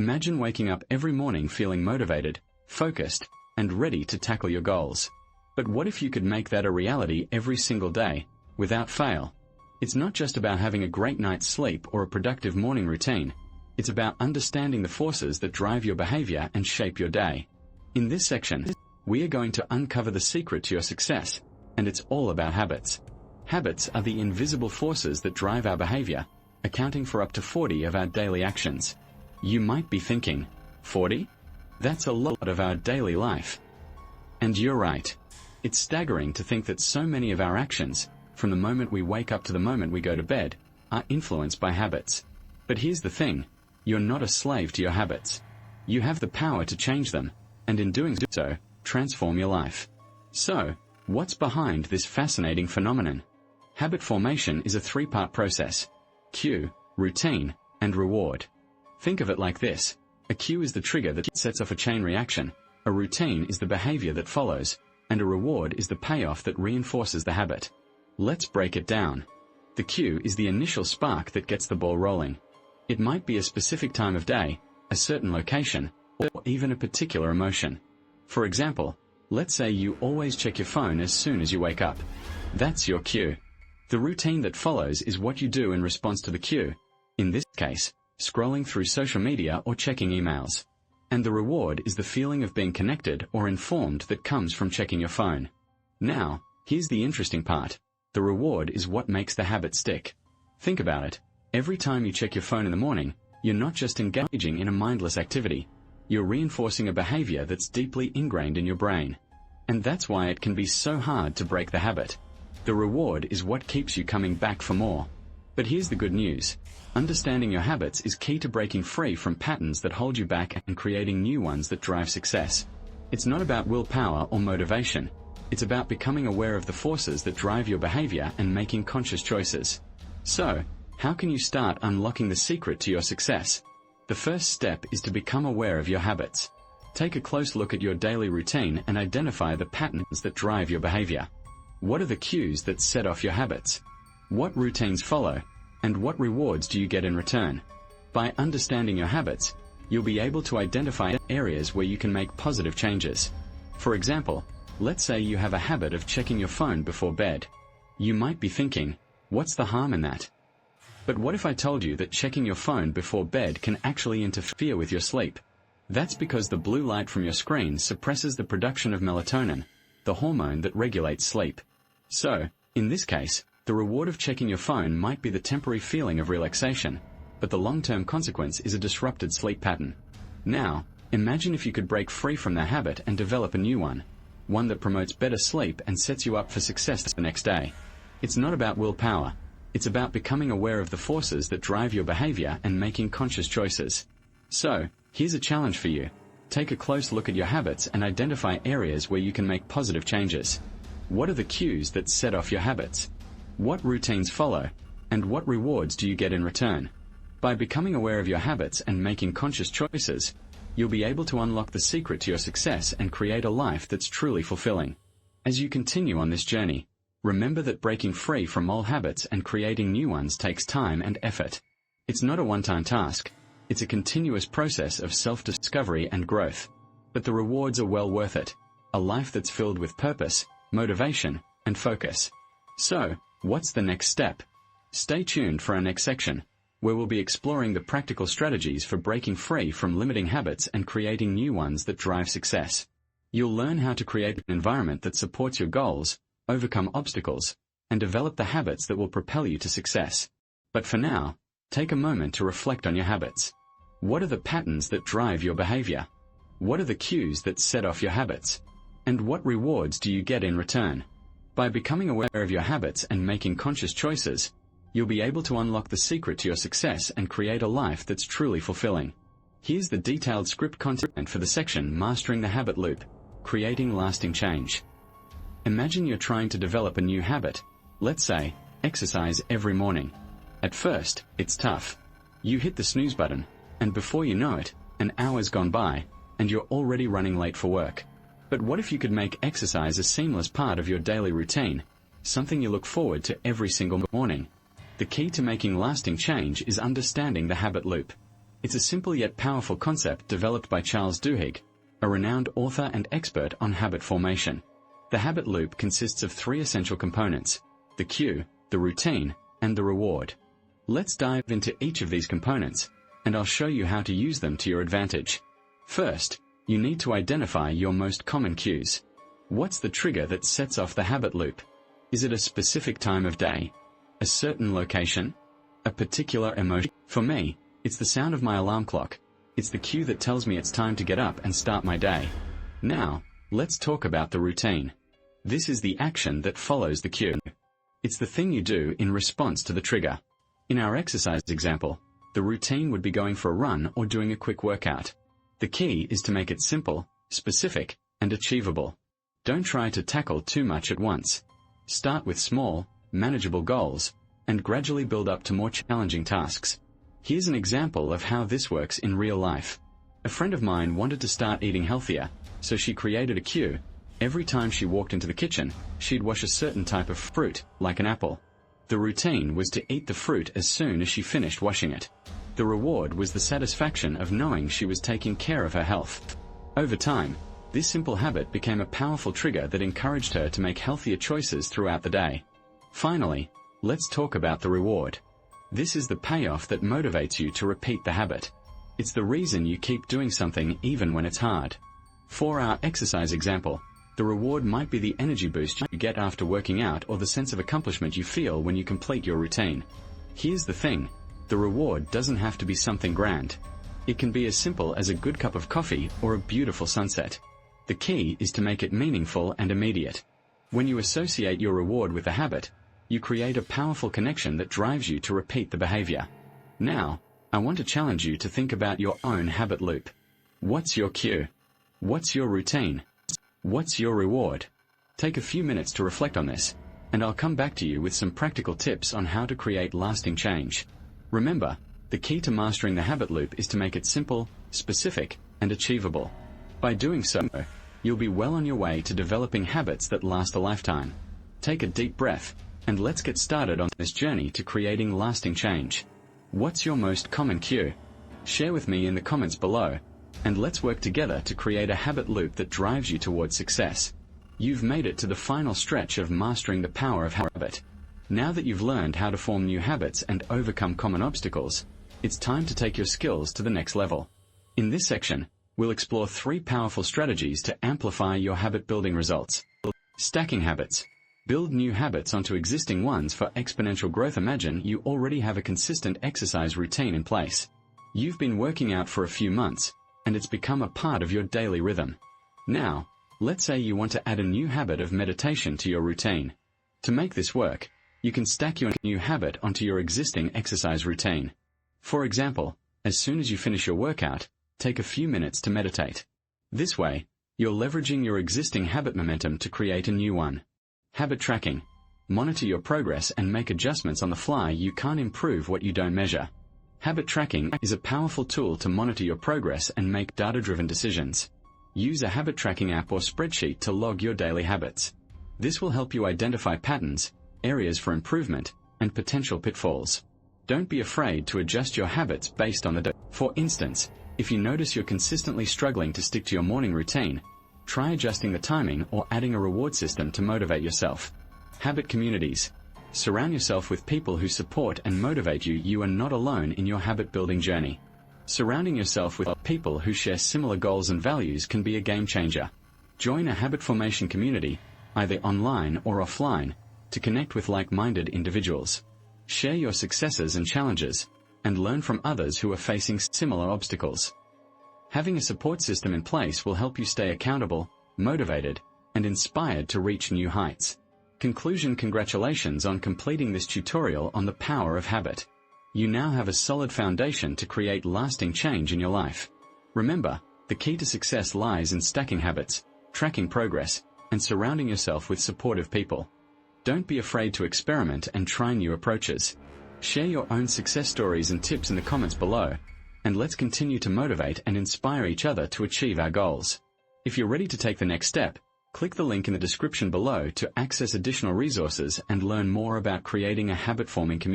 Imagine waking up every morning feeling motivated, focused, and ready to tackle your goals. But what if you could make that a reality every single day, without fail? It's not just about having a great night's sleep or a productive morning routine. It's about understanding the forces that drive your behavior and shape your day. In this section, we are going to uncover the secret to your success, and it's all about habits. Habits are the invisible forces that drive our behavior, accounting for up to 40 of our daily actions. You might be thinking, 40? That's a lot of our daily life. And you're right. It's staggering to think that so many of our actions, from the moment we wake up to the moment we go to bed, are influenced by habits. But here's the thing, you're not a slave to your habits. You have the power to change them, and in doing so, transform your life. So, what's behind this fascinating phenomenon? Habit formation is a three-part process: cue, routine, and reward. Think of it like this. A cue is the trigger that sets off a chain reaction, a routine is the behavior that follows, and a reward is the payoff that reinforces the habit. Let's break it down. The cue is the initial spark that gets the ball rolling. It might be a specific time of day, a certain location, or even a particular emotion. For example, let's say you always check your phone as soon as you wake up. That's your cue. The routine that follows is what you do in response to the cue, in this case, scrolling through social media or checking emails. And the reward is the feeling of being connected or informed that comes from checking your phone. Now, here's the interesting part. The reward is what makes the habit stick. Think about it. Every time you check your phone in the morning, you're not just engaging in a mindless activity. You're reinforcing a behavior that's deeply ingrained in your brain. And that's why it can be so hard to break the habit. The reward is what keeps you coming back for more. But here's the good news. Understanding your habits is key to breaking free from patterns that hold you back and creating new ones that drive success. It's not about willpower or motivation. It's about becoming aware of the forces that drive your behavior and making conscious choices. So, how can you start unlocking the secret to your success? The first step is to become aware of your habits. Take a close look at your daily routine and identify the patterns that drive your behavior. What are the cues that set off your habits? What routines follow? And what rewards do you get in return? By understanding your habits, you'll be able to identify areas where you can make positive changes. For example, let's say you have a habit of checking your phone before bed. You might be thinking, what's the harm in that? But what if I told you that checking your phone before bed can actually interfere with your sleep? That's because the blue light from your screen suppresses the production of melatonin, the hormone that regulates sleep. So, in this case, the reward of checking your phone might be the temporary feeling of relaxation, but the long-term consequence is a disrupted sleep pattern. Now, imagine if you could break free from that habit and develop a new one that promotes better sleep and sets you up for success the next day. It's not about willpower. It's about becoming aware of the forces that drive your behavior and making conscious choices. So, here's a challenge for you. Take a close look at your habits and identify areas where you can make positive changes. What are the cues that set off your habits? What routines follow? And what rewards do you get in return? By becoming aware of your habits and making conscious choices, you'll be able to unlock the secret to your success and create a life that's truly fulfilling. As you continue on this journey, remember that breaking free from old habits and creating new ones takes time and effort. It's not a one-time task. It's a continuous process of self-discovery and growth. But the rewards are well worth it. A life that's filled with purpose, motivation, and focus. So, what's the next step? Stay tuned for our next section, where we'll be exploring the practical strategies for breaking free from limiting habits and creating new ones that drive success. You'll learn how to create an environment that supports your goals, overcome obstacles, and develop the habits that will propel you to success. But for now, take a moment to reflect on your habits. What are the patterns that drive your behavior? What are the cues that set off your habits? And what rewards do you get in return? By becoming aware of your habits and making conscious choices, you'll be able to unlock the secret to your success and create a life that's truly fulfilling. Here's the detailed script content for the section Mastering the Habit Loop, Creating Lasting Change. Imagine you're trying to develop a new habit, let's say, exercise every morning. At first, it's tough. You hit the snooze button, and before you know it, an hour's gone by, and you're already running late for work. But what if you could make exercise a seamless part of your daily routine, something you look forward to every single morning? The key to making lasting change is understanding the habit loop. It's a simple yet powerful concept developed by Charles Duhigg, a renowned author and expert on habit formation. The habit loop consists of three essential components: the cue, the routine, and the reward. Let's dive into each of these components, and I'll show you how to use them to your advantage. First, you need to identify your most common cues. What's the trigger that sets off the habit loop? Is it a specific time of day? A certain location? A particular emotion? For me, it's the sound of my alarm clock. It's the cue that tells me it's time to get up and start my day. Now, let's talk about the routine. This is the action that follows the cue. It's the thing you do in response to the trigger. In our exercise example, the routine would be going for a run or doing a quick workout. The key is to make it simple, specific, and achievable. Don't try to tackle too much at once. Start with small, manageable goals, and gradually build up to more challenging tasks. Here's an example of how this works in real life. A friend of mine wanted to start eating healthier, so she created a cue. Every time she walked into the kitchen, she'd wash a certain type of fruit, like an apple. The routine was to eat the fruit as soon as she finished washing it. The reward was the satisfaction of knowing she was taking care of her health. Over time, this simple habit became a powerful trigger that encouraged her to make healthier choices throughout the day. Finally, let's talk about the reward. This is the payoff that motivates you to repeat the habit. It's the reason you keep doing something even when it's hard. For our exercise example, the reward might be the energy boost you get after working out or the sense of accomplishment you feel when you complete your routine. Here's the thing, the reward doesn't have to be something grand. It can be as simple as a good cup of coffee or a beautiful sunset. The key is to make it meaningful and immediate. When you associate your reward with a habit, you create a powerful connection that drives you to repeat the behavior. Now, I want to challenge you to think about your own habit loop. What's your cue? What's your routine? What's your reward? Take a few minutes to reflect on this, and I'll come back to you with some practical tips on how to create lasting change. Remember, the key to mastering the habit loop is to make it simple, specific, and achievable. By doing so, you'll be well on your way to developing habits that last a lifetime. Take a deep breath, and let's get started on this journey to creating lasting change. What's your most common cue? Share with me in the comments below, and let's work together to create a habit loop that drives you towards success. You've made it to the final stretch of mastering the power of habit. Now that you've learned how to form new habits and overcome common obstacles, it's time to take your skills to the next level. In this section, we'll explore 3 powerful strategies to amplify your habit-building results. Stacking habits. Build new habits onto existing ones for exponential growth. Imagine you already have a consistent exercise routine in place. You've been working out for a few months, and it's become a part of your daily rhythm. Now, let's say you want to add a new habit of meditation to your routine. To make this work, you can stack your new habit onto your existing exercise routine. For example, as soon as you finish your workout, take a few minutes to meditate. This way, you're leveraging your existing habit momentum to create a new one. Habit tracking. Monitor your progress and make adjustments on the fly. You can't improve what you don't measure. Habit tracking is a powerful tool to monitor your progress and make data-driven decisions. Use a habit tracking app or spreadsheet to log your daily habits. This will help you identify patterns, areas for improvement, and potential pitfalls. Don't be afraid to adjust your habits based on the data. For instance, if you notice you're consistently struggling to stick to your morning routine, try adjusting the timing or adding a reward system to motivate yourself. Habit communities. Surround yourself with people who support and motivate you. You are not alone in your habit-building journey. Surrounding yourself with people who share similar goals and values can be a game changer. Join a habit formation community, either online or offline, to connect with like-minded individuals. Share your successes and challenges, and learn from others who are facing similar obstacles. Having a support system in place will help you stay accountable, motivated, and inspired to reach new heights. Conclusion. Congratulations on completing this tutorial on the power of habit. You now have a solid foundation to create lasting change in your life. Remember, the key to success lies in stacking habits, tracking progress, and surrounding yourself with supportive people. Don't be afraid to experiment and try new approaches. Share your own success stories and tips in the comments below, and let's continue to motivate and inspire each other to achieve our goals. If you're ready to take the next step, click the link in the description below to access additional resources and learn more about creating a habit-forming community.